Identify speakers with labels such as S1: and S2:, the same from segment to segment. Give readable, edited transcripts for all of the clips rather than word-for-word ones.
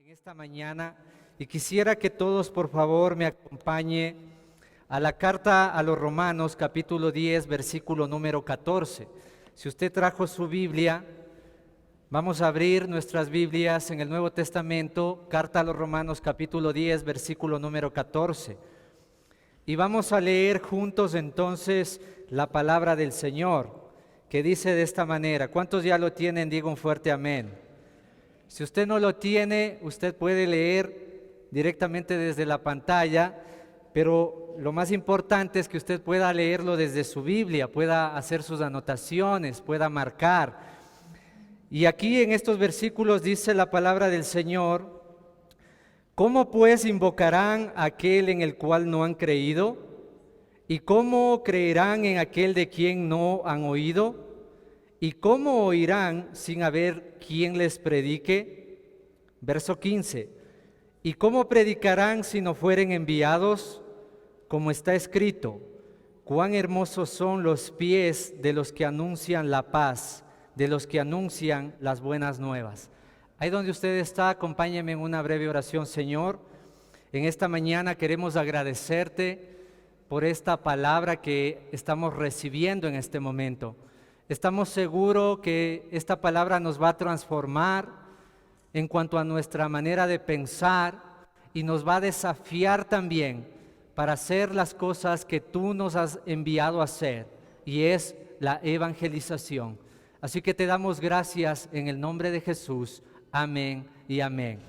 S1: en esta mañana y quisiera que todos por favor me acompañen a la carta a los Romanos capítulo 10 versículo número 14. Si usted trajo su Biblia, vamos a abrir nuestras Biblias en el Nuevo Testamento, carta a los Romanos capítulo 10 versículo número 14. Y vamos a leer juntos entonces la palabra del Señor, que dice de esta manera. ¿Cuántos ya lo tienen? Diga un fuerte amén. Si usted no lo tiene, usted puede leer directamente desde la pantalla, pero lo más importante es que usted pueda leerlo desde su Biblia, pueda hacer sus anotaciones, pueda marcar. Y aquí en estos versículos dice la palabra del Señor: ¿cómo pues invocarán a aquel en el cual no han creído? ¿Y cómo creerán en aquel de quien no han oído? ¿Y cómo oirán sin haber quien les predique? Verso 15. ¿Y cómo predicarán si no fueren enviados? Como está escrito: cuán hermosos son los pies de los que anuncian la paz, de los que anuncian las buenas nuevas. Ahí donde usted está, acompáñeme en una breve oración. Señor, en esta mañana queremos agradecerte por esta palabra que estamos recibiendo en este momento. Estamos seguros que esta palabra nos va a transformar en cuanto a nuestra manera de pensar y nos va a desafiar también para hacer las cosas que tú nos has enviado a hacer, y es la evangelización. Así que te damos gracias en el nombre de Jesús. Amén y amén.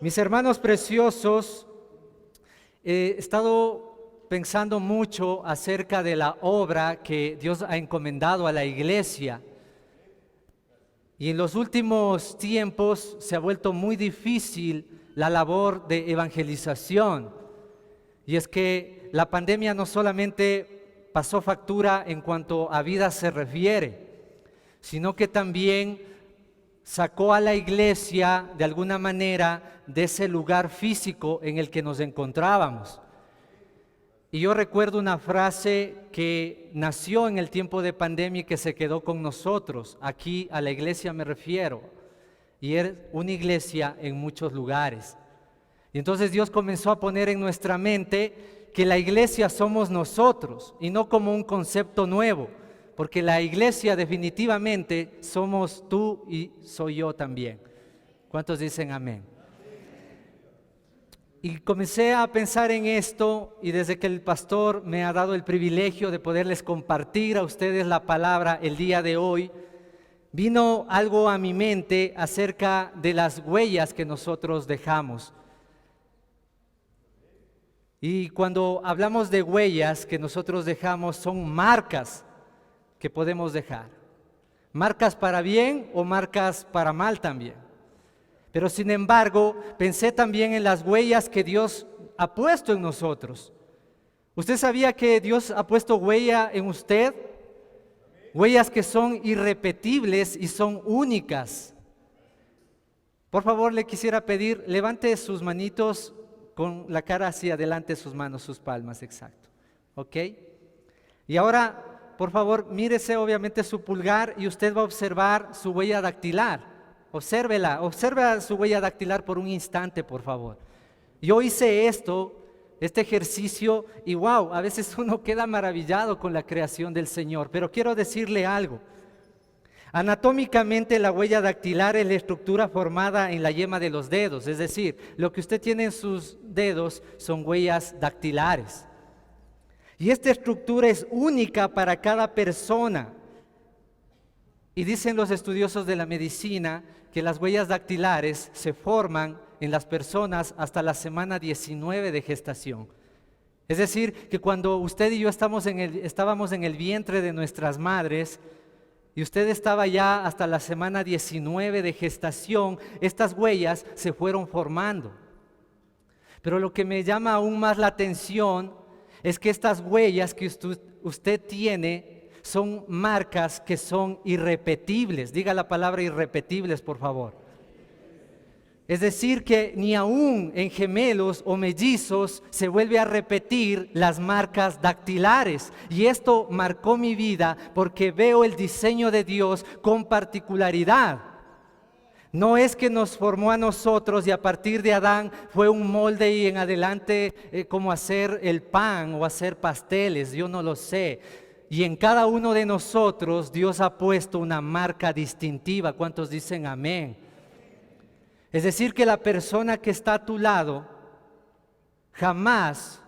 S1: Mis hermanos preciosos, he estado pensando mucho acerca de la obra que Dios ha encomendado a la iglesia. Y en los últimos tiempos se ha vuelto muy difícil la labor de evangelización. Y es que la pandemia no solamente pasó factura en cuanto a vida se refiere, sino que también sacó a la iglesia de alguna manera de ese lugar físico en el que nos encontrábamos. Y yo recuerdo una frase que nació en el tiempo de pandemia y que se quedó con nosotros. Aquí a la iglesia me refiero. Y es una iglesia en muchos lugares. Y entonces Dios comenzó a poner en nuestra mente que la iglesia somos nosotros y no como un concepto nuevo. Porque la iglesia definitivamente somos tú y soy yo también. ¿Cuántos dicen amén? Y comencé a pensar en esto, y desde que el pastor me ha dado el privilegio de poderles compartir a ustedes la palabra el día de hoy, vino algo a mi mente acerca de las huellas que nosotros dejamos. Y cuando hablamos de huellas que nosotros dejamos, son marcas que podemos dejar. Marcas para bien o marcas para mal también. Pero sin embargo, pensé también en las huellas que Dios ha puesto en nosotros. ¿Usted sabía que Dios ha puesto huella en usted? Huellas que son irrepetibles y son únicas. Por favor, le quisiera pedir, levante sus manitos con la cara hacia adelante, sus manos, sus palmas, exacto. ¿Ok? Y ahora, por favor, mírese obviamente su pulgar y usted va a observar su huella dactilar. Obsérvela, observa su huella dactilar por un instante, por favor. Yo hice este ejercicio y wow, a veces uno queda maravillado con la creación del Señor, pero quiero decirle algo. Anatómicamente la huella dactilar es la estructura formada en la yema de los dedos, es decir, lo que usted tiene en sus dedos son huellas dactilares. Y esta estructura es única para cada persona. Y dicen los estudiosos de la medicina que las huellas dactilares se forman en las personas hasta la semana 19 de gestación. Es decir, que cuando usted y yo estábamos en el vientre de nuestras madres y usted estaba ya hasta la semana 19 de gestación, estas huellas se fueron formando. Pero lo que me llama aún más la atención es que estas huellas que usted tiene son marcas que son irrepetibles. Diga la palabra irrepetibles, por favor. Es decir, que ni aún en gemelos o mellizos se vuelve a repetir las marcas dactilares. Y esto marcó mi vida porque veo el diseño de Dios con particularidad. No es que nos formó a nosotros y a partir de Adán fue un molde y en adelante como hacer el pan o hacer pasteles, yo no lo sé. Y en cada uno de nosotros Dios ha puesto una marca distintiva. ¿Cuántos dicen amén? Es decir, que la persona que está a tu lado jamás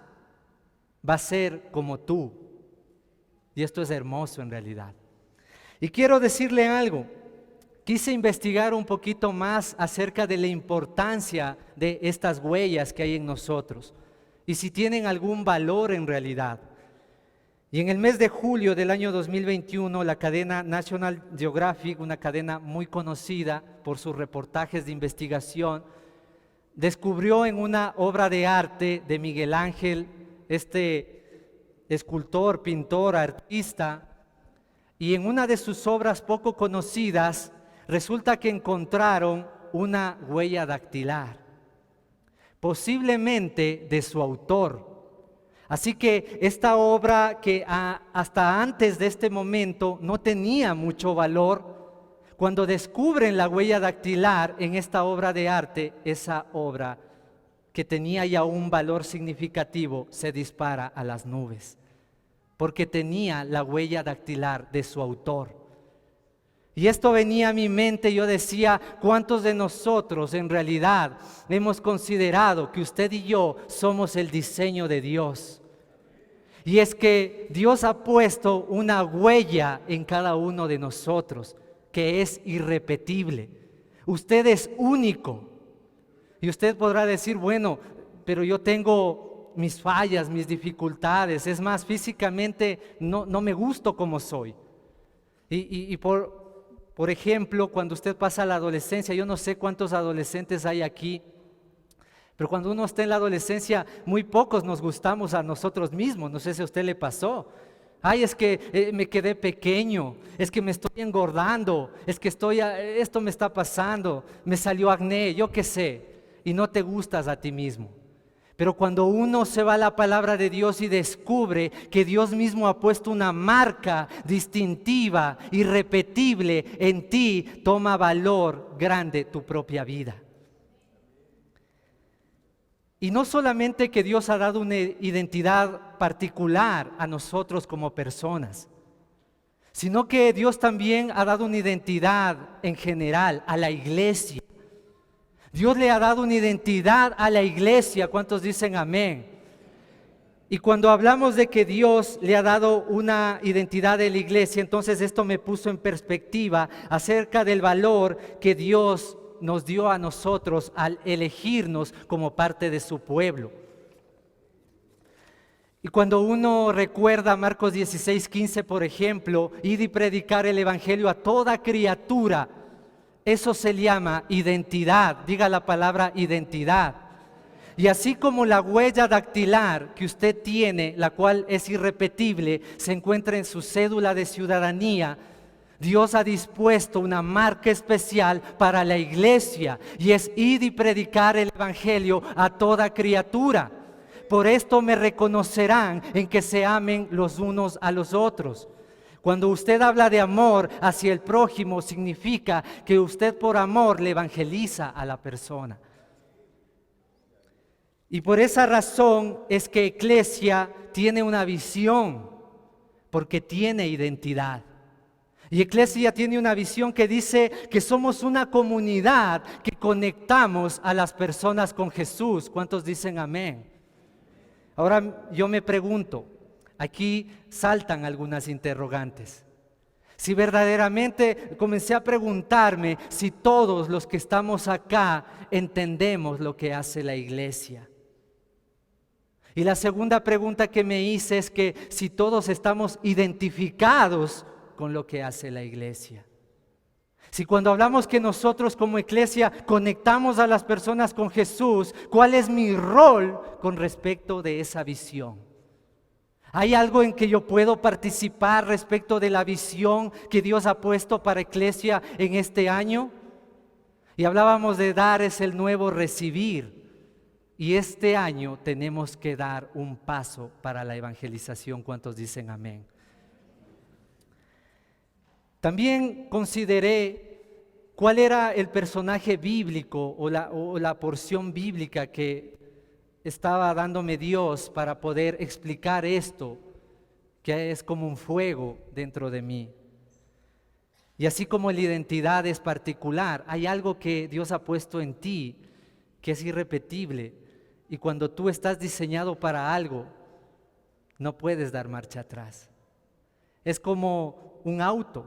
S1: va a ser como tú. Y esto es hermoso en realidad. Y quiero decirle algo. Quise investigar un poquito más acerca de la importancia de estas huellas que hay en nosotros y si tienen algún valor en realidad. Y en el mes de julio del año 2021, la cadena National Geographic, una cadena muy conocida por sus reportajes de investigación, descubrió en una obra de arte de Miguel Ángel, este escultor, pintor, artista, y en una de sus obras poco conocidas, resulta que encontraron una huella dactilar, posiblemente de su autor. Así que esta obra que hasta antes de este momento no tenía mucho valor, cuando descubren la huella dactilar en esta obra de arte, esa obra que tenía ya un valor significativo se dispara a las nubes, porque tenía la huella dactilar de su autor. Y esto venía a mi mente, yo decía, ¿cuántos de nosotros en realidad hemos considerado que usted y yo somos el diseño de Dios? Y es que Dios ha puesto una huella en cada uno de nosotros que es irrepetible. Usted es único. Y usted podrá decir, bueno, pero yo tengo mis fallas, mis dificultades. Es más, físicamente no me gusto como soy. Por ejemplo, cuando usted pasa a la adolescencia, yo no sé cuántos adolescentes hay aquí, pero cuando uno está en la adolescencia, muy pocos nos gustamos a nosotros mismos. No sé si a usted le pasó. Ay, es que me quedé pequeño, es que me estoy engordando, es que esto me está pasando, me salió acné, yo qué sé, y no te gustas a ti mismo. Pero cuando uno se va a la palabra de Dios y descubre que Dios mismo ha puesto una marca distintiva, irrepetible en ti, toma valor grande tu propia vida. Y no solamente que Dios ha dado una identidad particular a nosotros como personas, sino que Dios también ha dado una identidad en general a la iglesia. Dios le ha dado una identidad a la iglesia. ¿Cuántos dicen amén? Y cuando hablamos de que Dios le ha dado una identidad a la iglesia, entonces esto me puso en perspectiva acerca del valor que Dios nos dio a nosotros al elegirnos como parte de su pueblo. Y cuando uno recuerda Marcos 16:15, por ejemplo, id y predicar el evangelio a toda criatura, eso se llama identidad. Diga la palabra identidad. Y así como la huella dactilar que usted tiene, la cual es irrepetible, se encuentra en su cédula de ciudadanía, Dios ha dispuesto una marca especial para la iglesia y es ir y predicar el evangelio a toda criatura. Por esto me reconocerán en que se amen los unos a los otros. Cuando usted habla de amor hacia el prójimo, significa que usted por amor le evangeliza a la persona. Y por esa razón es que Eclesia tiene una visión, porque tiene identidad. Y Eclesia tiene una visión que dice que somos una comunidad que conectamos a las personas con Jesús. ¿Cuántos dicen amén? Ahora yo me pregunto, aquí saltan algunas interrogantes. Si verdaderamente comencé a preguntarme si todos los que estamos acá entendemos lo que hace la iglesia. Y la segunda pregunta que me hice es que si todos estamos identificados con lo que hace la iglesia. Si cuando hablamos que nosotros como iglesia conectamos a las personas con Jesús, ¿cuál es mi rol con respecto de esa visión? ¿Hay algo en que yo puedo participar respecto de la visión que Dios ha puesto para iglesia en este año? Y hablábamos de dar es el nuevo recibir. Y este año tenemos que dar un paso para la evangelización. ¿Cuántos dicen amén? También consideré ¿Cuál era el personaje bíblico o la porción bíblica que estaba dándome Dios para poder explicar esto, que es como un fuego dentro de mí? Y así como la identidad es particular, hay algo que Dios ha puesto en ti que es irrepetible. Y cuando tú estás diseñado para algo, no puedes dar marcha atrás. Es como un auto.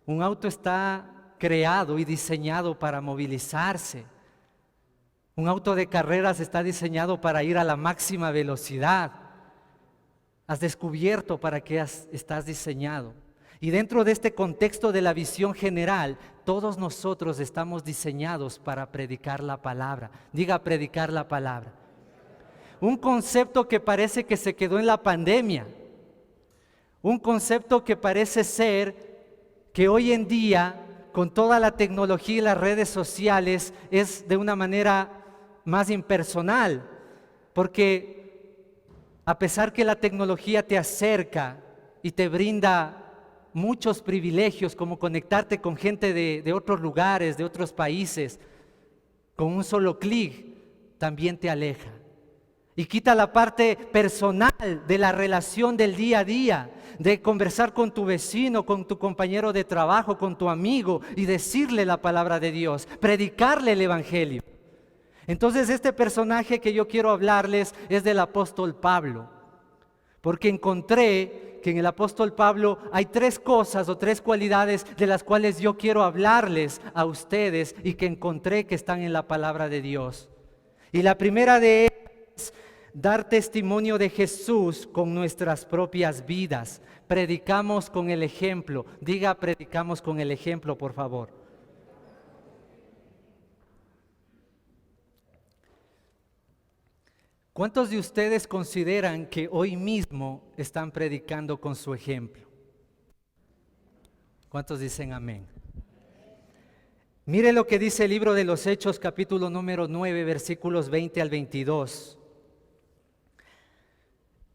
S1: Un auto está creado y diseñado para movilizarse. Un auto de carreras está diseñado para ir a la máxima velocidad. Has descubierto para qué estás diseñado. Y dentro de este contexto de la visión general, todos nosotros estamos diseñados para predicar la palabra. Diga, predicar la palabra. Un concepto que parece que se quedó en la pandemia. Un concepto que parece ser que hoy en día, con toda la tecnología y las redes sociales, es de una manera más impersonal, porque a pesar que la tecnología te acerca y te brinda muchos privilegios, como conectarte con gente de otros lugares, de otros países, con un solo clic, también te aleja. Y quita la parte personal de la relación del día a día, de conversar con tu vecino, con tu compañero de trabajo, con tu amigo y decirle la palabra de Dios, predicarle el evangelio. Entonces este personaje que yo quiero hablarles es del apóstol Pablo, porque encontré que en el apóstol Pablo hay tres cosas o tres cualidades de las cuales yo quiero hablarles a ustedes y que encontré que están en la palabra de Dios. Y la primera de ellas es dar testimonio de Jesús con nuestras propias vidas. Predicamos con el ejemplo. Diga, predicamos con el ejemplo, por favor. ¿Cuántos de ustedes consideran que hoy mismo están predicando con su ejemplo? ¿Cuántos dicen amén? Mire lo que dice el libro de los Hechos, capítulo número 9, versículos 20 al 22.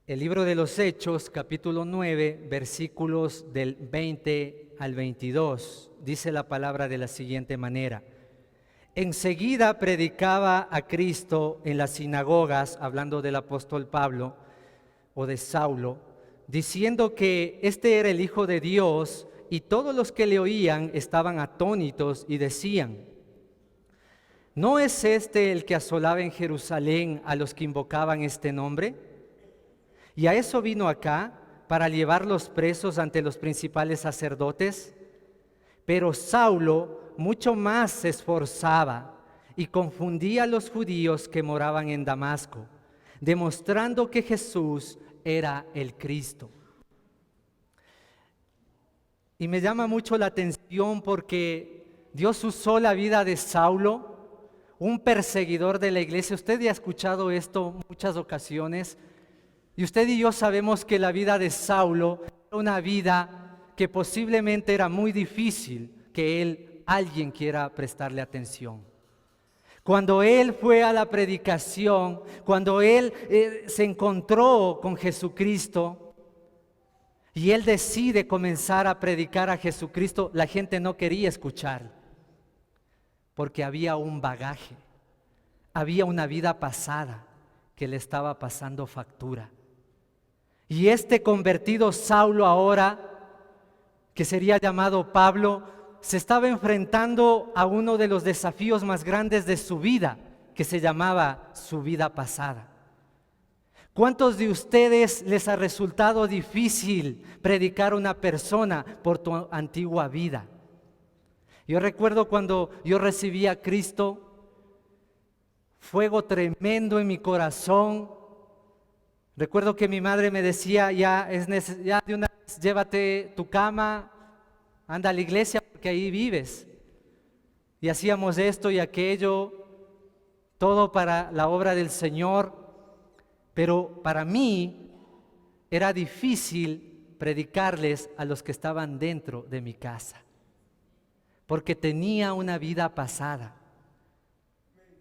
S1: El libro de los Hechos, capítulo 9, versículos del 20 al 22. Dice la palabra de la siguiente manera. Enseguida predicaba a Cristo en las sinagogas, hablando del apóstol Pablo o de Saulo, diciendo que este era el Hijo de Dios, y todos los que le oían estaban atónitos y decían: ¿no es este el que asolaba en Jerusalén a los que invocaban este nombre? Y a eso vino acá, para llevarlos presos ante los principales sacerdotes. Pero Saulo mucho más se esforzaba y confundía a los judíos que moraban en Damasco, demostrando que Jesús era el Cristo. Y me llama mucho la atención porque Dios usó la vida de Saulo, un perseguidor de la iglesia. Usted ya ha escuchado esto muchas ocasiones, y usted y yo sabemos que la vida de Saulo era una vida que posiblemente era muy difícil que alguien quiera prestarle atención. Cuando él fue a la predicación, cuando él se encontró con Jesucristo y él decide comenzar a predicar a Jesucristo, la gente no quería escuchar, porque había un bagaje, había una vida pasada que le estaba pasando factura. Y este convertido Saulo ahora, que sería llamado Pablo, se estaba enfrentando a uno de los desafíos más grandes de su vida, que se llamaba su vida pasada. ¿Cuántos de ustedes les ha resultado difícil predicar a una persona por tu antigua vida? Yo recuerdo cuando yo recibí a Cristo, fuego tremendo en mi corazón. Recuerdo que mi madre me decía, ya de una vez llévate tu cama, anda a la iglesia porque ahí vives. Y hacíamos esto y aquello, todo para la obra del Señor. Pero para mí era difícil predicarles a los que estaban dentro de mi casa, porque tenía una vida pasada.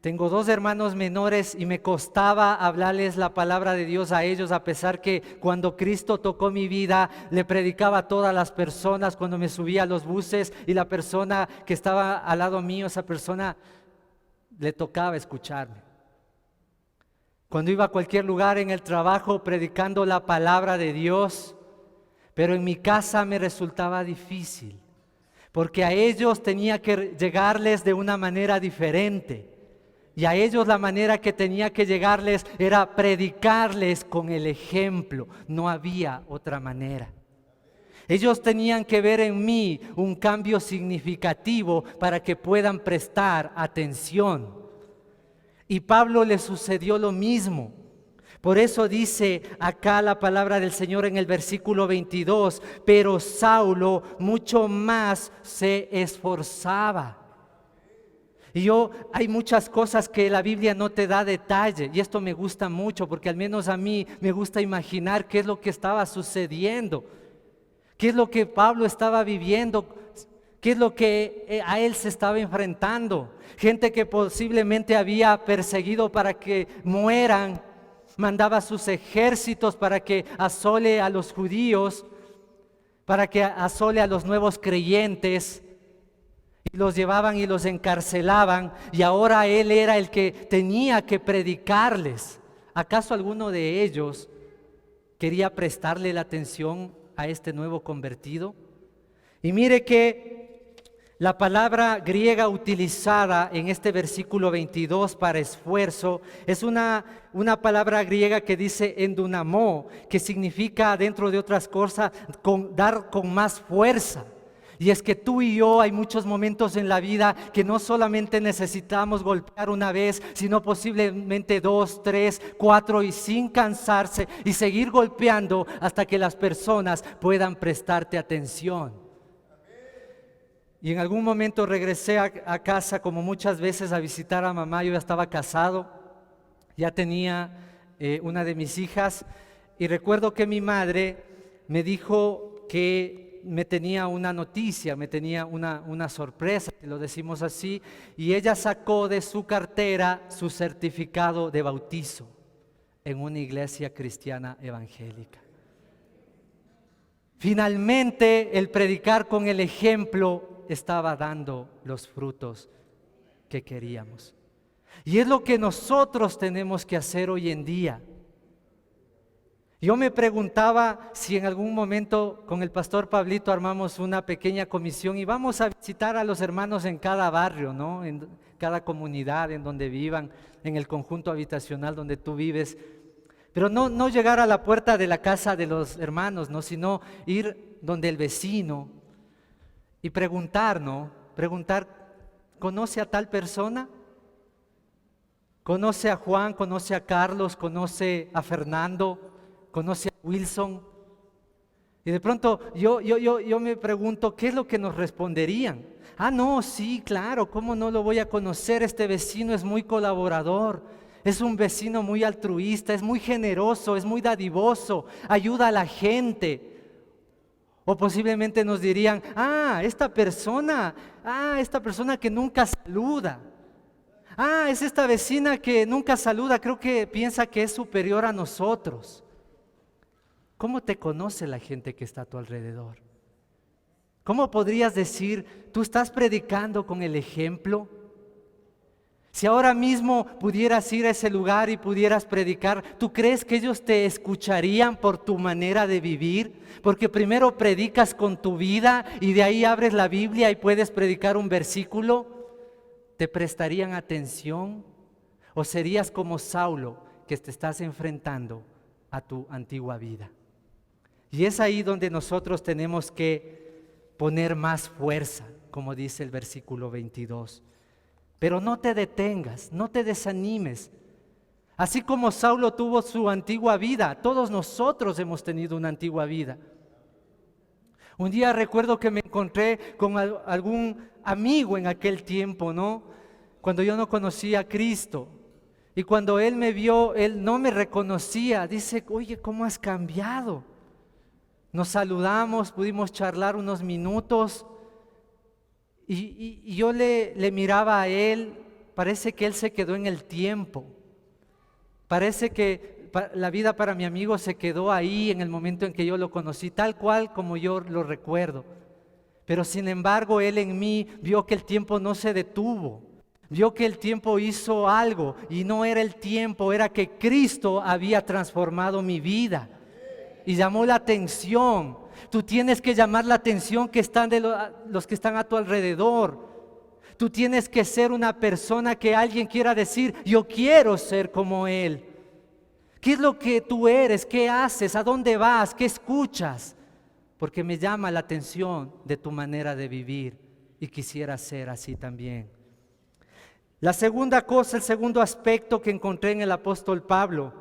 S1: Tengo 2 hermanos menores y me costaba hablarles la palabra de Dios a ellos, a pesar que cuando Cristo tocó mi vida, le predicaba a todas las personas cuando me subía a los buses y la persona que estaba al lado mío, esa persona le tocaba escucharme. Cuando iba a cualquier lugar en el trabajo predicando la palabra de Dios, pero en mi casa me resultaba difícil, porque a ellos tenía que llegarles de una manera diferente. Y a ellos la manera que tenía que llegarles era predicarles con el ejemplo. No había otra manera. Ellos tenían que ver en mí un cambio significativo para que puedan prestar atención. Y Pablo le sucedió lo mismo. Por eso dice acá la palabra del Señor en el versículo 22, pero Saulo mucho más se esforzaba. Y hay muchas cosas que la Biblia no te da detalle, y esto me gusta mucho porque al menos a mí me gusta imaginar qué es lo que estaba sucediendo, qué es lo que Pablo estaba viviendo, qué es lo que a él se estaba enfrentando. Gente que posiblemente había perseguido para que mueran, mandaba sus ejércitos para que asole a los judíos, para que asole a los nuevos creyentes. Y los llevaban y los encarcelaban, y ahora él era el que tenía que predicarles. ¿Acaso alguno de ellos quería prestarle la atención a este nuevo convertido? Y mire que la palabra griega utilizada en este versículo 22 para esfuerzo es una palabra griega que dice endunamó, que significa, dentro de otras cosas, dar con más fuerza. Y es que tú y yo hay muchos momentos en la vida que no solamente necesitamos golpear una vez, sino posiblemente 2, 3, 4 y sin cansarse y seguir golpeando hasta que las personas puedan prestarte atención. Y en algún momento regresé a casa, como muchas veces, a visitar a mamá. Yo ya estaba casado, ya tenía una de mis hijas, y recuerdo que mi madre me dijo que me tenía una noticia, me tenía una sorpresa, si lo decimos así, y ella sacó de su cartera su certificado de bautizo en una iglesia cristiana evangélica. Finalmente, el predicar con el ejemplo estaba dando los frutos que queríamos. Y es lo que nosotros tenemos que hacer hoy en día. Yo me preguntaba si en algún momento con el pastor Pablito armamos una pequeña comisión y vamos a visitar a los hermanos en cada barrio, ¿no? En cada comunidad en donde vivan, en el conjunto habitacional donde tú vives. Pero no llegar a la puerta de la casa de los hermanos, ¿no? Sino ir donde el vecino y preguntar, ¿no? Preguntar, ¿conoce a tal persona? ¿Conoce a Juan? ¿Conoce a Carlos? ¿Conoce a Fernando? ¿Conoce a Wilson? Y de pronto yo me pregunto, ¿qué es lo que nos responderían? No, sí, claro, ¿cómo no lo voy a conocer? Este vecino es muy colaborador, es un vecino muy altruista, es muy generoso, es muy dadivoso, ayuda a la gente. O posiblemente nos dirían, esta persona que nunca saluda. Es esta vecina que nunca saluda, creo que piensa que es superior a nosotros. ¿Cómo te conoce la gente que está a tu alrededor? ¿Cómo podrías decir, tú estás predicando con el ejemplo? Si ahora mismo pudieras ir a ese lugar y pudieras predicar, ¿tú crees que ellos te escucharían por tu manera de vivir? Porque primero predicas con tu vida y de ahí abres la Biblia y puedes predicar un versículo. ¿Te prestarían atención? ¿O serías como Saulo, que te estás enfrentando a tu antigua vida? Y es ahí donde nosotros tenemos que poner más fuerza, como dice el versículo 22. Pero no te detengas, no te desanimes. Así como Saulo tuvo su antigua vida, todos nosotros hemos tenido una antigua vida. Un día recuerdo que me encontré con algún amigo en aquel tiempo, ¿no? Cuando yo no conocía a Cristo. Y cuando él me vio, él no me reconocía. Dice, oye, ¿cómo has cambiado? Nos saludamos, pudimos charlar unos minutos y yo le miraba a él parece que él se quedó en el tiempo. Parece que la vida para mi amigo se quedó ahí en el momento en que yo lo conocí, tal cual como yo lo recuerdo. Pero sin embargo, él en mí vio que el tiempo no se detuvo. Vio que el tiempo hizo algo y no era el tiempo, era que Cristo había transformado mi vida. Y llamó la atención. Tú tienes que llamar la atención que están de los que están a tu alrededor. Tú tienes que ser una persona que alguien quiera decir, yo quiero ser como Él. ¿Qué es lo que tú eres? ¿Qué haces? ¿A dónde vas? ¿Qué escuchas? Porque me llama la atención de tu manera de vivir y quisiera ser así también. La segunda cosa, el segundo aspecto que encontré en el apóstol Pablo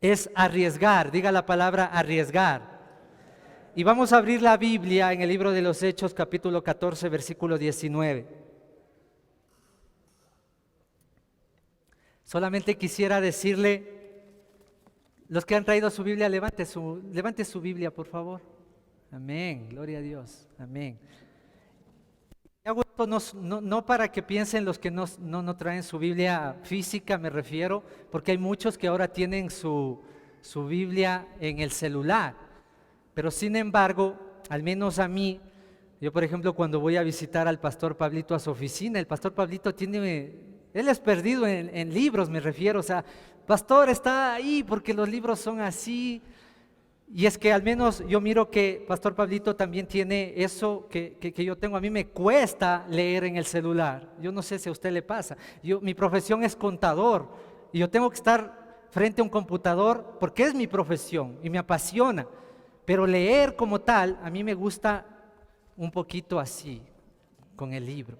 S1: es arriesgar. Diga la palabra arriesgar. Y vamos a abrir la Biblia en el libro de los Hechos, capítulo 14, versículo 19. Solamente quisiera decirle, los que han traído su Biblia, levante su Biblia, por favor. Amén, gloria a Dios, amén. Hago esto no para que piensen los que no traen su Biblia física, me refiero, porque hay muchos que ahora tienen su Biblia en el celular. Pero sin embargo, al menos a mí, yo por ejemplo cuando voy a visitar al pastor Pablito a su oficina, el pastor Pablito él es perdido en libros, me refiero, o sea, pastor está ahí porque los libros son así. Y es que al menos yo miro que pastor Pablito también tiene eso que yo tengo. A mí me cuesta leer en el celular. Yo no sé si a usted le pasa. Mi profesión es contador y yo tengo que estar frente a un computador porque es mi profesión y me apasiona. Pero leer como tal, a mí me gusta un poquito así, con el libro.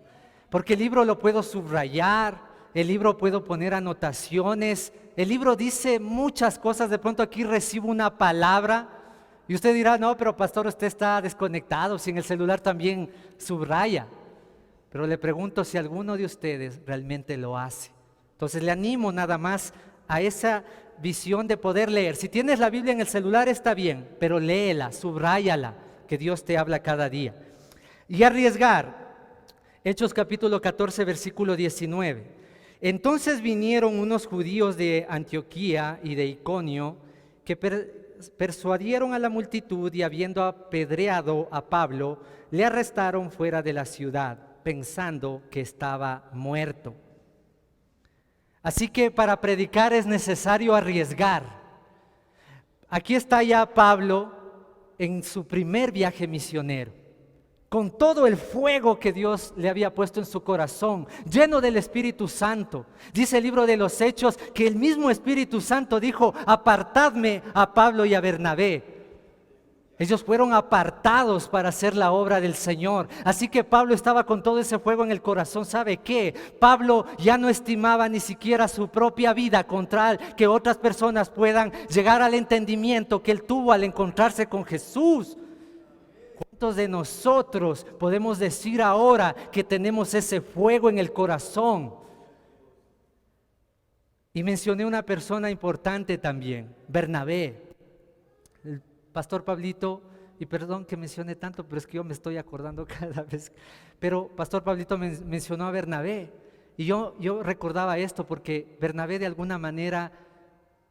S1: Porque el libro lo puedo subrayar, el libro puedo poner anotaciones, el libro dice muchas cosas. De pronto aquí recibo una palabra y usted dirá, no, pero pastor, usted está desconectado, si en el celular también subraya. Pero le pregunto si alguno de ustedes realmente lo hace. Entonces le animo nada más a esa visión de poder leer. Si tienes la Biblia en el celular está bien, pero léela, subráyala, que Dios te habla cada día. Y arriesgar. Hechos capítulo 14, versículo 19. Entonces vinieron unos judíos de Antioquía y de Iconio que persuadieron a la multitud y habiendo apedreado a Pablo, le arrestaron fuera de la ciudad, pensando que estaba muerto. Así que para predicar es necesario arriesgar. Aquí está ya Pablo en su primer viaje misionero, con todo el fuego que Dios le había puesto en su corazón, lleno del Espíritu Santo. Dice el libro de los Hechos que el mismo Espíritu Santo dijo, apartadme a Pablo y a Bernabé. Ellos fueron apartados para hacer la obra del Señor. Así que Pablo estaba con todo ese fuego en el corazón. ¿Sabe qué? Pablo ya no estimaba ni siquiera su propia vida con tal que otras personas puedan llegar al entendimiento que él tuvo al encontrarse con Jesús. ¿Cuántos de nosotros podemos decir ahora que tenemos ese fuego en el corazón? Y mencioné una persona importante también, Bernabé. El pastor Pablito, y perdón que mencione tanto, pero es que yo me estoy acordando cada vez. Pero pastor Pablito mencionó a Bernabé. Y yo recordaba esto porque Bernabé de alguna manera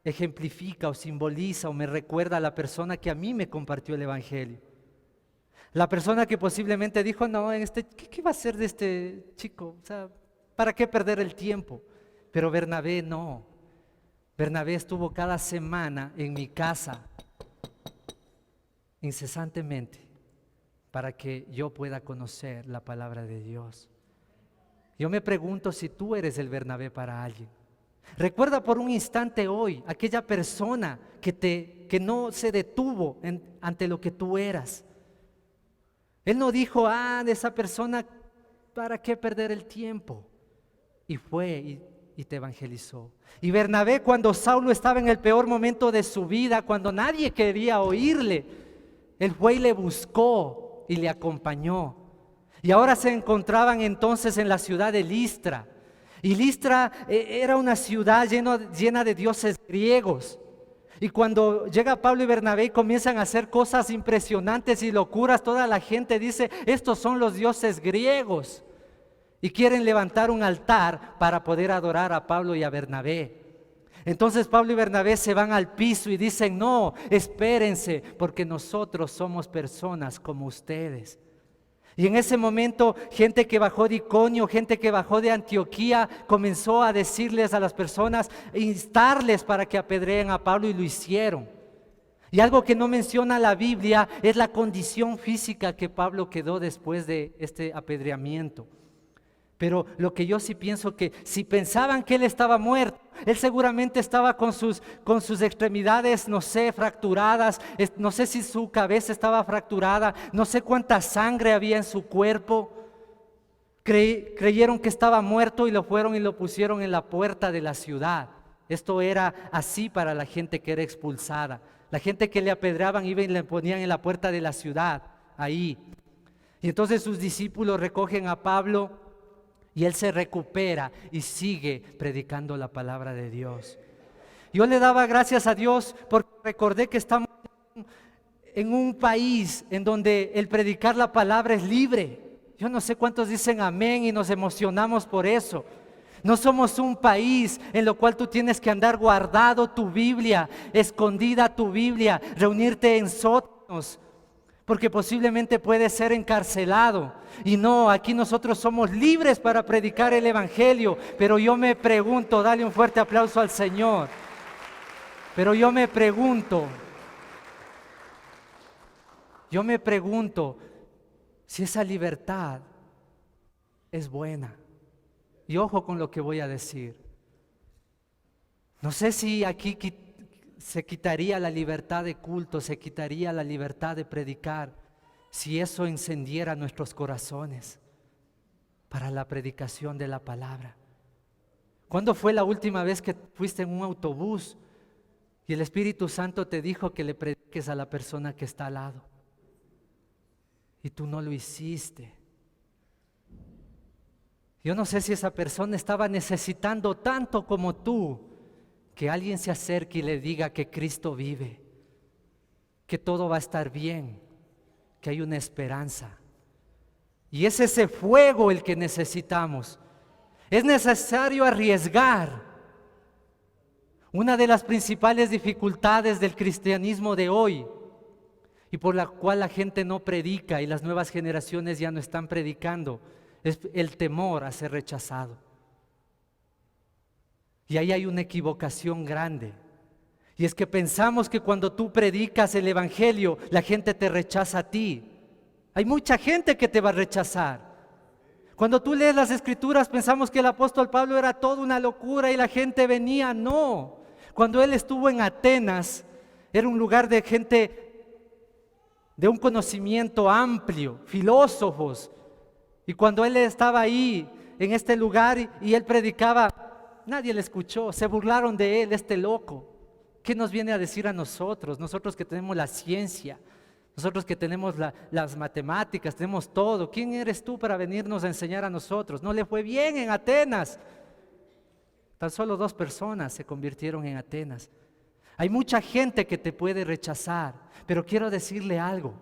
S1: ejemplifica o simboliza o me recuerda a la persona que a mí me compartió el Evangelio. La persona que posiblemente dijo, no, ¿qué va a hacer de este chico? O sea, ¿para qué perder el tiempo? Pero Bernabé no. Bernabé estuvo cada semana en mi casa, incesantemente, para que yo pueda conocer la palabra de Dios. Yo me pregunto si tú eres el Bernabé para alguien. Recuerda por un instante hoy aquella persona que no se detuvo ante lo que tú eras. Él no dijo, de esa persona, ¿para qué perder el tiempo? Y fue y te evangelizó. Y Bernabé, cuando Saulo estaba en el peor momento de su vida, cuando nadie quería oírle, él fue y le buscó y le acompañó. Y ahora se encontraban entonces en la ciudad de Listra. Y Listra era una ciudad llena de dioses griegos. Y cuando llega Pablo y Bernabé y comienzan a hacer cosas impresionantes y locuras, toda la gente dice, estos son los dioses griegos. y quieren levantar un altar para poder adorar a Pablo y a Bernabé. Entonces Pablo y Bernabé se van al piso y dicen: no, espérense, porque nosotros somos personas como ustedes. Y en ese momento, gente que bajó de Iconio, gente que bajó de Antioquía, comenzó a decirles a las personas, instarles para que apedreen a Pablo, y lo hicieron. Y algo que no menciona la Biblia es la condición física que Pablo quedó después de este apedreamiento. Pero lo que yo sí pienso, que si pensaban que él estaba muerto, él seguramente estaba con sus extremidades, no sé, fracturadas, no sé si su cabeza estaba fracturada, no sé cuánta sangre había en su cuerpo. Creyeron que estaba muerto y lo fueron y lo pusieron en la puerta de la ciudad. Esto era así para la gente que era expulsada. La gente que le apedreaban iban y le ponían en la puerta de la ciudad, ahí. Y entonces sus discípulos recogen a Pablo y él se recupera y sigue predicando la palabra de Dios. Yo le daba gracias a Dios porque recordé que estamos en un país en donde el predicar la palabra es libre. Yo no sé cuántos dicen amén y nos emocionamos por eso. No somos un país en lo cual tú tienes que andar guardado tu Biblia, escondida tu Biblia, reunirte en sótanos, porque posiblemente puedes ser encarcelado. Y no, aquí nosotros somos libres para predicar el Evangelio. Pero yo me pregunto, dale un fuerte aplauso al Señor. Pero yo me pregunto si esa libertad es buena. Y ojo con lo que voy a decir. No sé si aquí se quitaría la libertad de culto, se quitaría la libertad de predicar, si eso encendiera nuestros corazones para la predicación de la palabra. ¿Cuándo fue la última vez que fuiste en un autobús y el Espíritu Santo te dijo que le prediques a la persona que está al lado y tú no lo hiciste? Yo no sé si esa persona estaba necesitando tanto como tú que alguien se acerque y le diga que Cristo vive, que todo va a estar bien, que hay una esperanza. Y es ese fuego el que necesitamos. Es necesario arriesgar. Una de las principales dificultades del cristianismo de hoy, y por la cual la gente no predica y las nuevas generaciones ya no están predicando, es el temor a ser rechazado. Y ahí hay una equivocación grande. Y es que pensamos que cuando tú predicas el Evangelio, la gente te rechaza a ti. Hay mucha gente que te va a rechazar. Cuando tú lees las Escrituras, pensamos que el apóstol Pablo era toda una locura y la gente venía. No. Cuando él estuvo en Atenas, era un lugar de gente de un conocimiento amplio, filósofos. Y cuando él estaba ahí, en este lugar, y él predicaba, nadie le escuchó, se burlaron de él, este loco. ¿Qué nos viene a decir a nosotros? Nosotros que tenemos la ciencia, nosotros que tenemos las matemáticas, tenemos todo. ¿Quién eres tú para venirnos a enseñar a nosotros? No le fue bien en Atenas. Tan solo 2 personas se convirtieron en Atenas. Hay mucha gente que te puede rechazar, pero quiero decirle algo.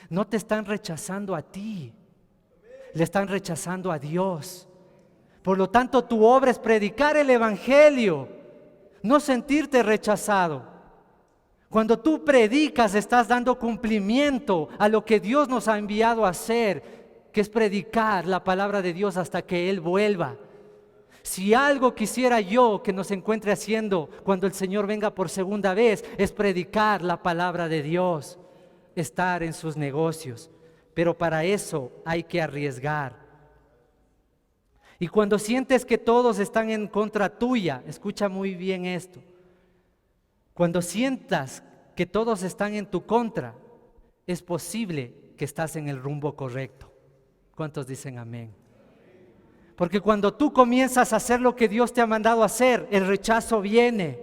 S1: No te están rechazando a ti, le están rechazando a Dios. Por lo tanto, tu obra es predicar el Evangelio, no sentirte rechazado. Cuando tú predicas, estás dando cumplimiento a lo que Dios nos ha enviado a hacer, que es predicar la palabra de Dios hasta que Él vuelva. Si algo quisiera yo que nos encuentre haciendo cuando el Señor venga por segunda vez, es predicar la palabra de Dios, estar en sus negocios. Pero para eso hay que arriesgar. Y cuando sientes que todos están en contra tuya, escucha muy bien esto. Cuando sientas que todos están en tu contra, es posible que estás en el rumbo correcto. ¿Cuántos dicen amén? Porque cuando tú comienzas a hacer lo que Dios te ha mandado hacer, el rechazo viene.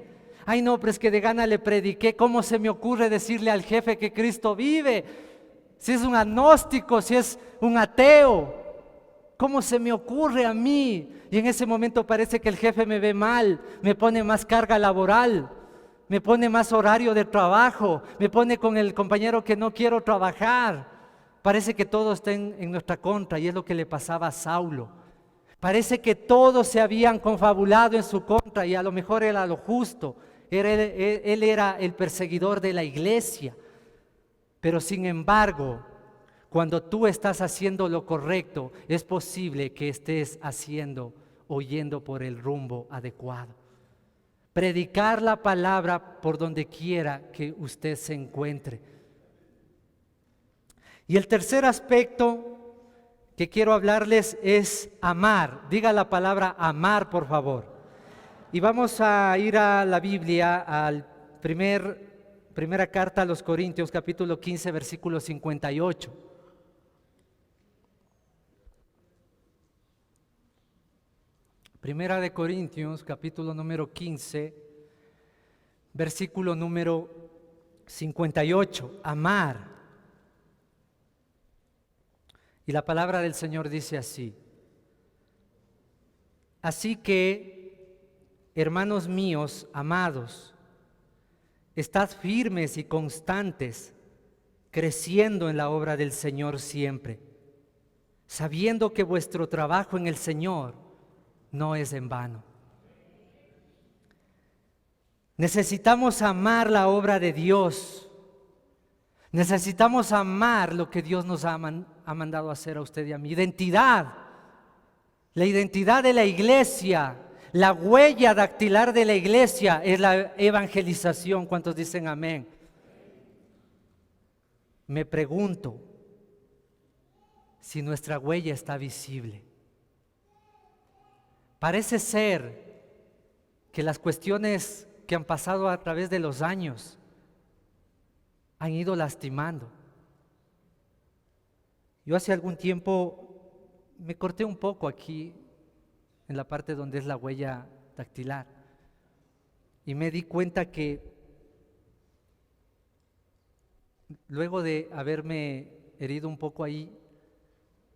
S1: Ay no, pero es que de gana le prediqué. ¿Cómo se me ocurre decirle al jefe que Cristo vive? Si es un agnóstico, si es un ateo. ¿Cómo se me ocurre a mí? Y en ese momento parece que el jefe me ve mal, me pone más carga laboral, me pone más horario de trabajo, me pone con el compañero que no quiero trabajar. Parece que todo está en nuestra contra, y es lo que le pasaba a Saulo. Parece que todos se habían confabulado en su contra y a lo mejor era lo justo. Él era el perseguidor de la iglesia. Pero sin embargo, cuando tú estás haciendo lo correcto, es posible que estés o yendo por el rumbo adecuado. Predicar la palabra por donde quiera que usted se encuentre. Y el tercer aspecto que quiero hablarles es amar. Diga la palabra amar, por favor. Y vamos a ir a la Biblia, al primera carta a los Corintios, capítulo 15, versículo 58. Primera de Corintios, capítulo número 15, versículo número 58. Amar. Y la palabra del Señor dice así: así que, hermanos míos, amados, estad firmes y constantes, creciendo en la obra del Señor siempre, sabiendo que vuestro trabajo en el Señor no es en vano. Necesitamos amar la obra de Dios. Necesitamos amar lo que Dios nos ha mandado a hacer a usted y a mí. Identidad, la identidad de la iglesia, la huella dactilar de la iglesia es la evangelización. ¿Cuántos dicen amén? Me pregunto si nuestra huella está visible. Parece ser que las cuestiones que han pasado a través de los años han ido lastimando. Yo hace algún tiempo me corté un poco aquí en la parte donde es la huella dactilar y me di cuenta que luego de haberme herido un poco ahí,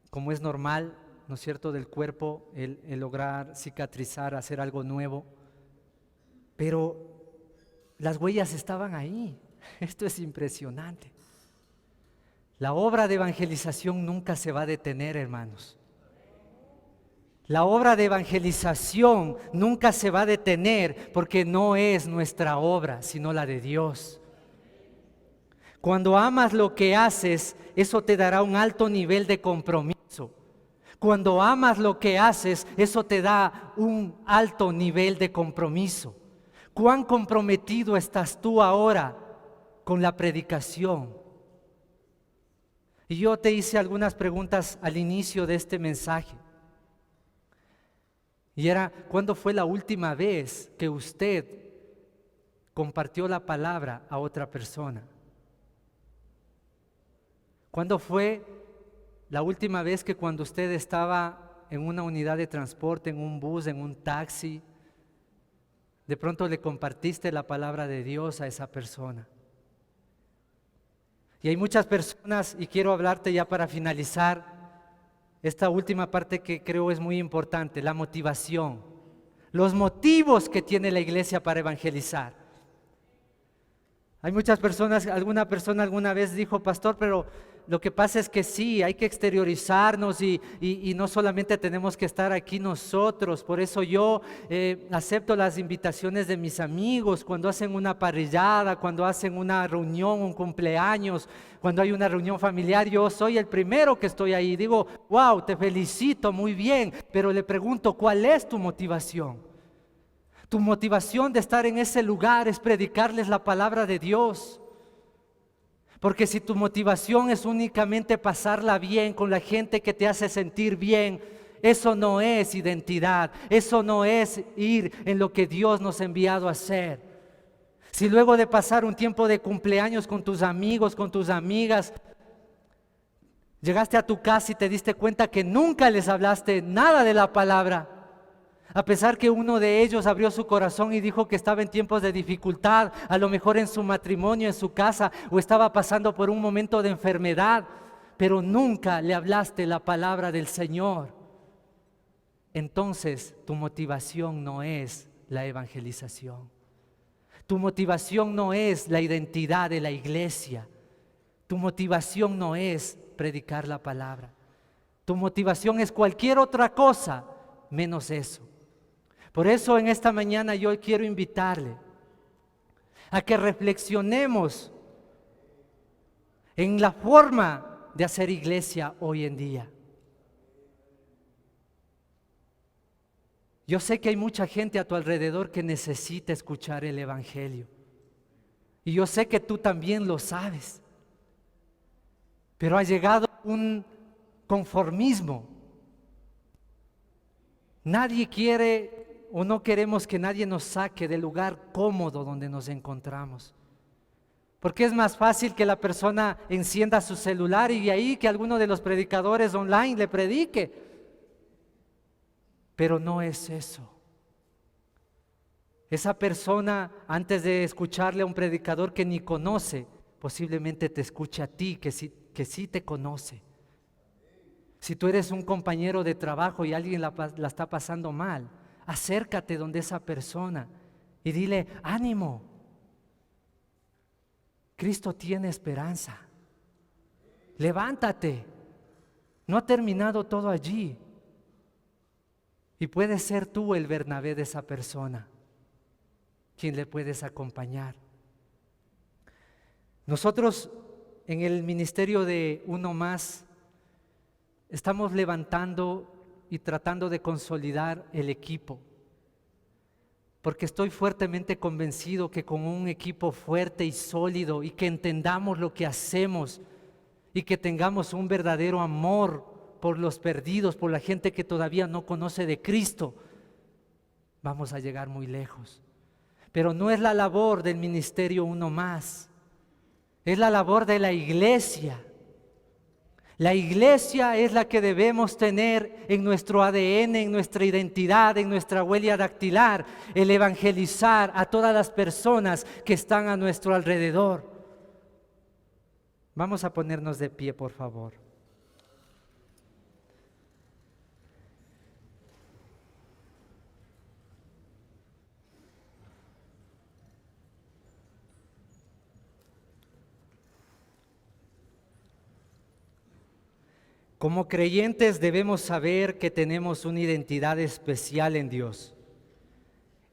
S1: como es normal, ¿no es cierto?, del cuerpo, el lograr cicatrizar, hacer algo nuevo, pero las huellas estaban ahí. Esto es impresionante. La obra de evangelización nunca se va a detener, hermanos. La obra de evangelización nunca se va a detener porque no es nuestra obra, sino la de Dios. Cuando amas lo que haces, eso te dará un alto nivel de compromiso. Cuando amas lo que haces, eso te da un alto nivel de compromiso. ¿Cuán comprometido estás tú ahora con la predicación? Y yo te hice algunas preguntas al inicio de este mensaje. Y era, ¿cuándo fue la última vez que usted compartió la palabra a otra persona? ¿Cuándo fue la última vez que cuando usted estaba en una unidad de transporte, en un bus, en un taxi, de pronto le compartiste la palabra de Dios a esa persona? Y hay muchas personas, y quiero hablarte ya para finalizar esta última parte que creo es muy importante, la motivación, los motivos que tiene la iglesia para evangelizar. Hay muchas personas, alguna persona alguna vez dijo: pastor, pero lo que pasa es que sí, hay que exteriorizarnos y no solamente tenemos que estar aquí nosotros. Por eso yo acepto las invitaciones de mis amigos cuando hacen una parrillada, cuando hacen una reunión, un cumpleaños, cuando hay una reunión familiar. Yo soy el primero que estoy ahí. Digo: wow, te felicito, muy bien. Pero le pregunto, ¿cuál es tu motivación? Tu motivación de estar en ese lugar es predicarles la palabra de Dios. Porque si tu motivación es únicamente pasarla bien con la gente que te hace sentir bien, eso no es identidad, eso no es ir en lo que Dios nos ha enviado a hacer. Si luego de pasar un tiempo de cumpleaños con tus amigos, con tus amigas, llegaste a tu casa y te diste cuenta que nunca les hablaste nada de la palabra, a pesar que uno de ellos abrió su corazón y dijo que estaba en tiempos de dificultad, a lo mejor en su matrimonio, en su casa, o estaba pasando por un momento de enfermedad, pero nunca le hablaste la palabra del Señor, entonces tu motivación no es la evangelización. Tu motivación no es la identidad de la iglesia. Tu motivación no es predicar la palabra. Tu motivación es cualquier otra cosa menos eso. Por eso en esta mañana yo quiero invitarle a que reflexionemos en la forma de hacer iglesia hoy en día. Yo sé que hay mucha gente a tu alrededor que necesita escuchar el Evangelio. Y yo sé que tú también lo sabes. Pero ha llegado un conformismo. Nadie quiere o no queremos que nadie nos saque del lugar cómodo donde nos encontramos. Porque es más fácil que la persona encienda su celular y de ahí que alguno de los predicadores online le predique. Pero no es eso. Esa persona, antes de escucharle a un predicador que ni conoce, posiblemente te escuche a ti, que sí te conoce. Si tú eres un compañero de trabajo y alguien la está pasando mal, acércate donde esa persona y dile, ánimo, Cristo tiene esperanza, levántate, no ha terminado todo allí. Y puedes ser tú el Bernabé de esa persona, quien le puedes acompañar. Nosotros en el ministerio de Uno Más estamos levantando y tratando de consolidar el equipo, porque estoy fuertemente convencido que con un equipo fuerte y sólido y que entendamos lo que hacemos y que tengamos un verdadero amor por los perdidos, por la gente que todavía no conoce de Cristo, vamos a llegar muy lejos. Pero no es la labor del ministerio Uno Más, es la labor de la iglesia. La iglesia es la que debemos tener en nuestro ADN, en nuestra identidad, en nuestra huella dactilar, el evangelizar a todas las personas que están a nuestro alrededor. Vamos a ponernos de pie, por favor. Como creyentes debemos saber que tenemos una identidad especial en Dios.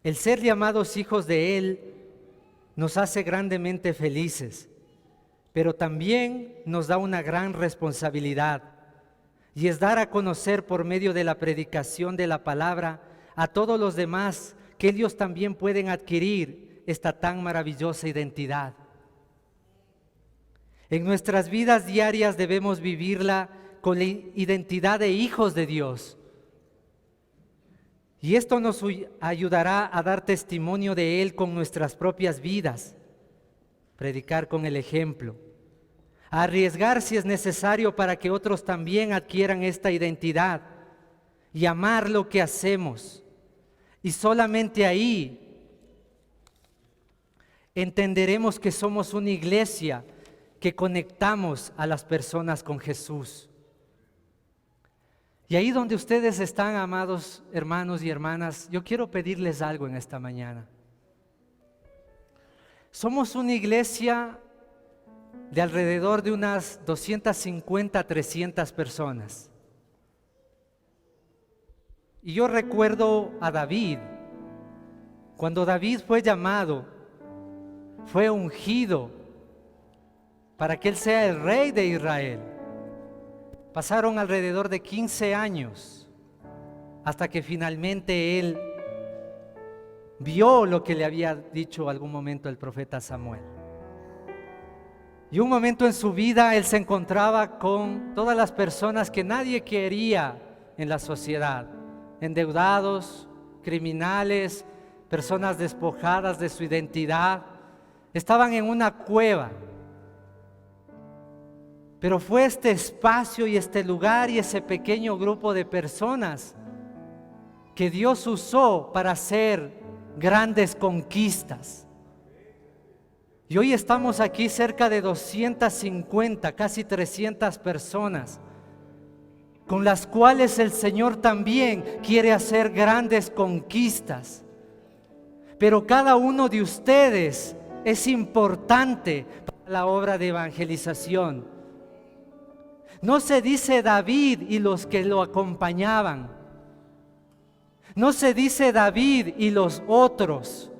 S1: El ser llamados hijos de Él nos hace grandemente felices, pero también nos da una gran responsabilidad, y es dar a conocer por medio de la predicación de la palabra a todos los demás que ellos también pueden adquirir esta tan maravillosa identidad. En nuestras vidas diarias debemos vivirla con la identidad de hijos de Dios. Y esto nos ayudará a dar testimonio de Él con nuestras propias vidas, predicar con el ejemplo, a arriesgar si es necesario para que otros también adquieran esta identidad y amar lo que hacemos. Y solamente ahí entenderemos que somos una iglesia que conectamos a las personas con Jesús. Y ahí donde ustedes están, amados hermanos y hermanas, yo quiero pedirles algo en esta mañana. Somos una iglesia de alrededor de unas 250, 300 personas. Y yo recuerdo a David, cuando David fue llamado, fue ungido para que él sea el rey de Israel. Pasaron alrededor de 15 años hasta que finalmente él vio lo que le había dicho algún momento el profeta Samuel. Y un momento en su vida él se encontraba con todas las personas que nadie quería en la sociedad, endeudados, criminales, personas despojadas de su identidad, estaban en una cueva. Pero fue este espacio y este lugar y ese pequeño grupo de personas que Dios usó para hacer grandes conquistas. Y hoy estamos aquí cerca de 250, casi 300 personas, con las cuales el Señor también quiere hacer grandes conquistas. Pero cada uno de ustedes es importante para la obra de evangelización. No se dice David y los que lo acompañaban. No se dice David y los otros.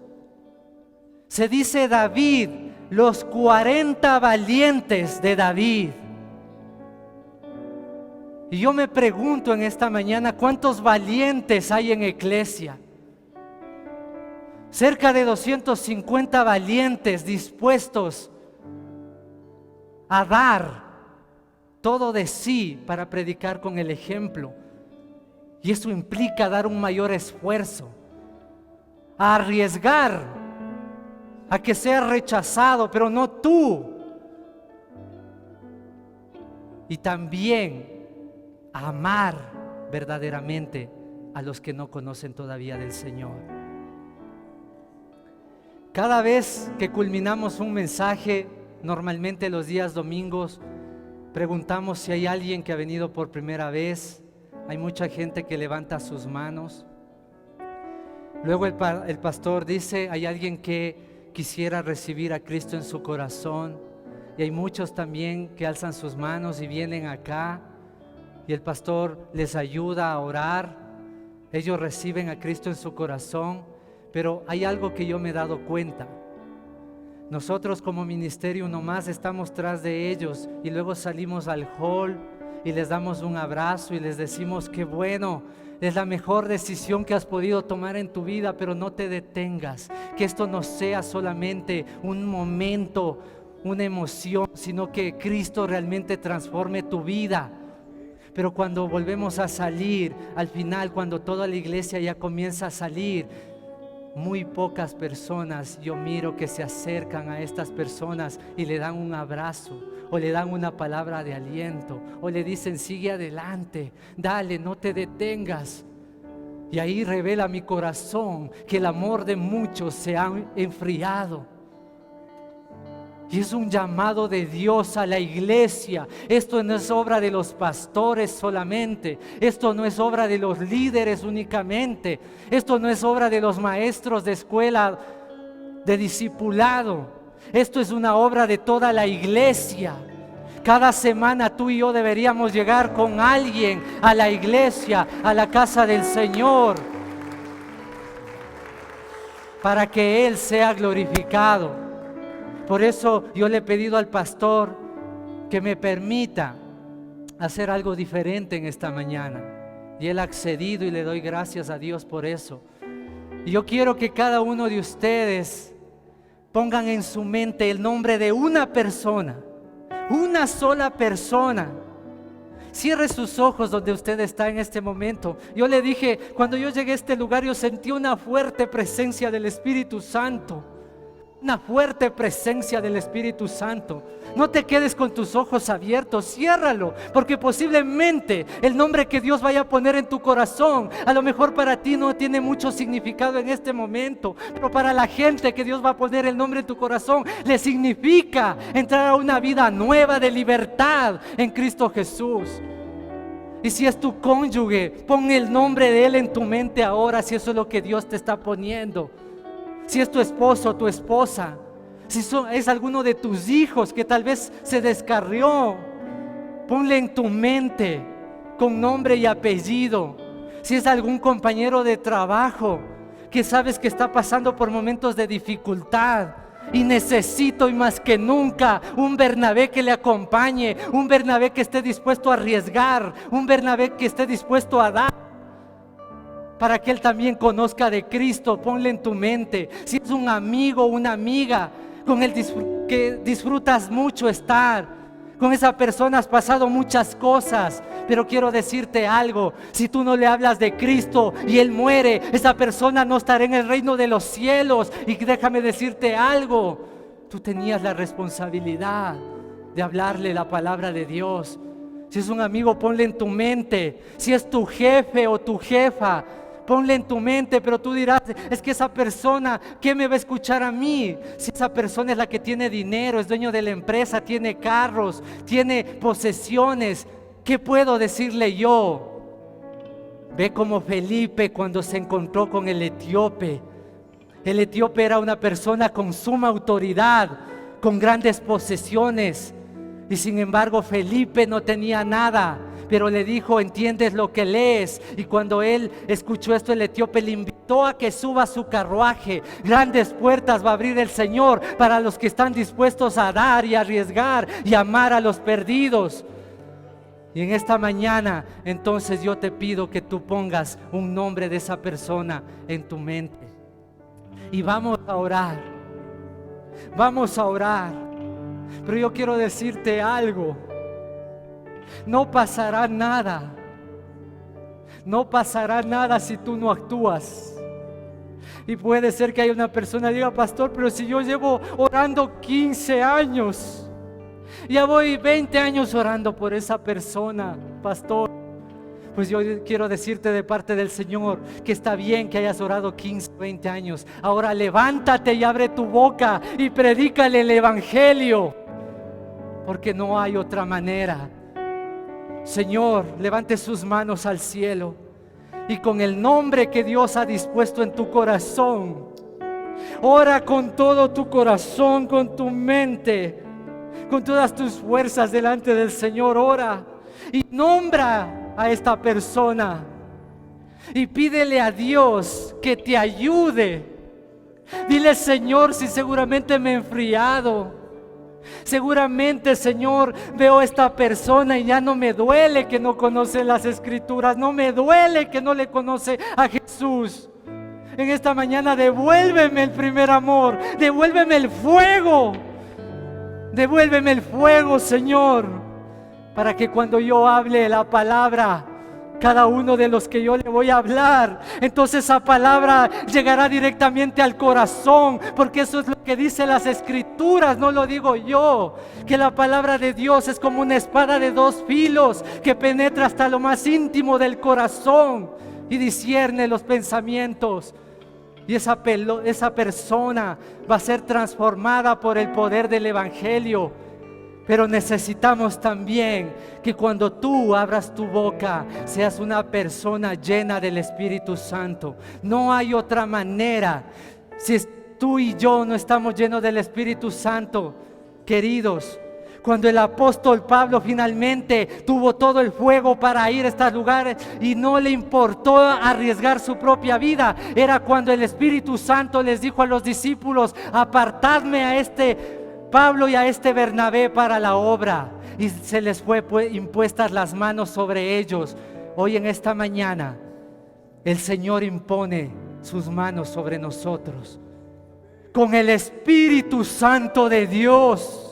S1: Se dice David, los 40 valientes de David. Y yo me pregunto en esta mañana, ¿cuántos valientes hay en Iglesia? Cerca de 250 valientes dispuestos a dar todo de sí para predicar con el ejemplo. Y eso implica dar un mayor esfuerzo, a arriesgar, a que sea rechazado, pero no tú. Y también a amar verdaderamente a los que no conocen todavía del Señor. Cada vez que culminamos un mensaje, normalmente los días domingos, preguntamos si hay alguien que ha venido por primera vez. Hay mucha gente que levanta sus manos. Luego el pastor dice, hay alguien que quisiera recibir a Cristo en su corazón. Y hay muchos también que alzan sus manos y vienen acá. Y el pastor les ayuda a orar. Ellos reciben a Cristo en su corazón. Pero hay algo que yo me he dado cuenta. Nosotros como ministerio nomás estamos tras de ellos y luego salimos al hall y les damos un abrazo y les decimos qué bueno, es la mejor decisión que has podido tomar en tu vida, pero no te detengas, que esto no sea solamente un momento, una emoción, sino que Cristo realmente transforme tu vida. Pero cuando volvemos a salir, al final, cuando toda la iglesia ya comienza a salir, muy pocas personas yo miro que se acercan a estas personas y le dan un abrazo o le dan una palabra de aliento o le dicen sigue adelante, dale, no te detengas. Y ahí revela mi corazón que el amor de muchos se ha enfriado. Y es un llamado de Dios a la iglesia. Esto no es obra de los pastores solamente. Esto no es obra de los líderes únicamente. Esto no es obra de los maestros de escuela de discipulado. Esto es una obra de toda la iglesia. Cada semana tú y yo deberíamos llegar con alguien a la iglesia, a la casa del Señor, para que Él sea glorificado. Por eso yo le he pedido al pastor que me permita hacer algo diferente en esta mañana. Y él ha accedido y le doy gracias a Dios por eso. Y yo quiero que cada uno de ustedes pongan en su mente el nombre de una persona, una sola persona. Cierre sus ojos donde usted está en este momento. Yo le dije, cuando yo llegué a este lugar, yo sentí una fuerte presencia del Espíritu Santo. Una fuerte presencia del Espíritu Santo. No te quedes con tus ojos abiertos, ciérralo, porque posiblemente el nombre que Dios vaya a poner en tu corazón, a lo mejor para ti no tiene mucho significado en este momento, pero para la gente que Dios va a poner el nombre en tu corazón, le significa entrar a una vida nueva de libertad en Cristo Jesús. Y si es tu cónyuge, pon el nombre de él en tu mente ahora, si eso es lo que Dios te está poniendo. Si es tu esposo o tu esposa, si es alguno de tus hijos que tal vez se descarrió, ponle en tu mente con nombre y apellido. Si es algún compañero de trabajo que sabes que está pasando por momentos de dificultad y necesito y más que nunca un Bernabé que le acompañe, un Bernabé que esté dispuesto a arriesgar, un Bernabé que esté dispuesto a dar, para que él también conozca de Cristo. Ponle en tu mente. Si es un amigo o una amiga con el que disfrutas mucho estar, con esa persona has pasado muchas cosas, pero quiero decirte algo: si tú no le hablas de Cristo y él muere, esa persona no estará en el reino de los cielos. Y déjame decirte algo, tú tenías la responsabilidad de hablarle la palabra de Dios. Si es un amigo, ponle en tu mente. Si es tu jefe o tu jefa, ponle en tu mente. Pero tú dirás, es que esa persona, ¿qué me va a escuchar a mí? Si esa persona es la que tiene dinero, es dueño de la empresa, tiene carros, tiene posesiones, ¿qué puedo decirle yo? Ve como Felipe cuando se encontró con el etíope. El etíope era una persona con suma autoridad, con grandes posesiones. Y sin embargo Felipe no tenía nada, pero le dijo: ¿entiendes lo que lees? Y cuando él escuchó esto, el etíope le invitó a que suba a su carruaje. Grandes puertas va a abrir el Señor para los que están dispuestos a dar y arriesgar y amar a los perdidos. Y en esta mañana, entonces yo te pido que tú pongas un nombre de esa persona en tu mente. Y vamos a orar. Vamos a orar. Pero yo quiero decirte algo. No pasará nada. No pasará nada si tú no actúas. Y puede ser que haya una persona que diga: pastor, pero si yo llevo orando 15 años. Ya voy 20 años orando por esa persona, pastor. Pues yo quiero decirte de parte del Señor que está bien que hayas orado 15, 20 años. Ahora levántate y abre tu boca y predícale el evangelio, porque no hay otra manera. Señor, levante sus manos al cielo y con el nombre que Dios ha dispuesto en tu corazón, ora con todo tu corazón, con tu mente, con todas tus fuerzas delante del Señor. Ora y nombra a esta persona y pídele a Dios que te ayude. Dile: Señor, si seguramente me he enfriado, seguramente, Señor, veo a esta persona y ya no me duele que no conoce las Escrituras, no me duele que no le conoce a Jesús. En esta mañana devuélveme el primer amor, devuélveme el fuego. Devuélveme el fuego, Señor, para que cuando yo hable la palabra, cada uno de los que yo le voy a hablar, entonces esa palabra llegará directamente al corazón, porque eso es lo que dicen las Escrituras, no lo digo yo, que la palabra de Dios es como una espada de dos filos que penetra hasta lo más íntimo del corazón y discierne los pensamientos. Y esa persona va a ser transformada por el poder del evangelio. Pero necesitamos también que cuando tú abras tu boca seas una persona llena del Espíritu Santo. No hay otra manera. Si tú y yo no estamos llenos del Espíritu Santo, queridos, cuando el apóstol Pablo finalmente tuvo todo el fuego para ir a estos lugares y no le importó arriesgar su propia vida, era cuando el Espíritu Santo les dijo a los discípulos: apartadme a este Pablo y a este Bernabé para la obra. Y se les fue impuestas las manos sobre ellos. Hoy en esta mañana el Señor impone sus manos sobre nosotros con el Espíritu Santo de Dios.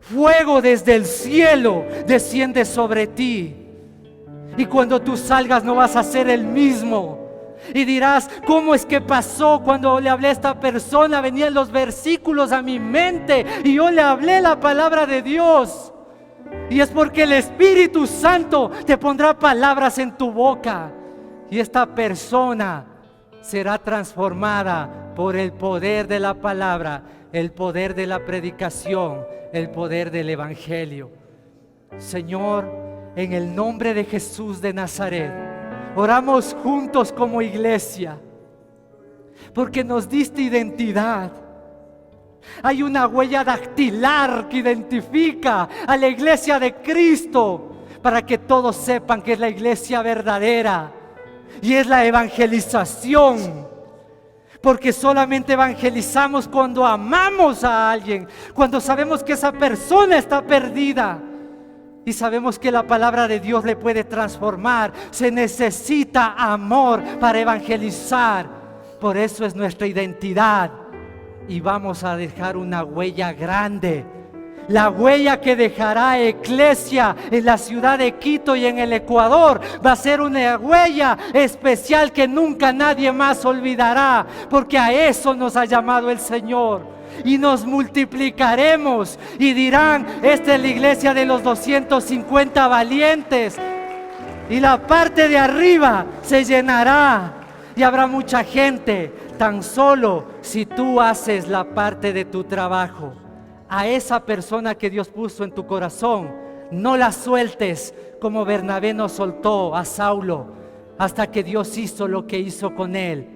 S1: Fuego desde el cielo desciende sobre ti. Y cuando tú salgas no vas a ser el mismo. Y dirás: ¿cómo es que pasó? Cuando le hablé a esta persona venían los versículos a mi mente y yo le hablé la palabra de Dios. Y es porque el Espíritu Santo te pondrá palabras en tu boca. Y esta persona será transformada por el poder de la palabra, el poder de la predicación, el poder del evangelio. Señor, en el nombre de Jesús de Nazaret, oramos juntos como iglesia, porque nos diste identidad. Hay una huella dactilar que identifica a la iglesia de Cristo, para que todos sepan que es la iglesia verdadera. Y es la evangelización. Porque solamente evangelizamos cuando amamos a alguien, cuando sabemos que esa persona está perdida y sabemos que la palabra de Dios le puede transformar. Se necesita amor para evangelizar. Por eso es nuestra identidad. Y vamos a dejar una huella grande. La huella que dejará Eclesia en la ciudad de Quito y en el Ecuador va a ser una huella especial que nunca nadie más olvidará, porque a eso nos ha llamado el Señor. Y nos multiplicaremos y dirán: esta es la iglesia de los 250 valientes. Y la parte de arriba se llenará y habrá mucha gente, tan solo si tú haces la parte de tu trabajo. A esa persona que Dios puso en tu corazón, no la sueltes como Bernabé no soltó a Saulo hasta que Dios hizo lo que hizo con él.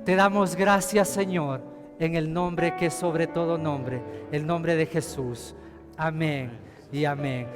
S1: Te damos gracias, Señor, en el nombre que es sobre todo nombre, el nombre de Jesús. Amén y amén.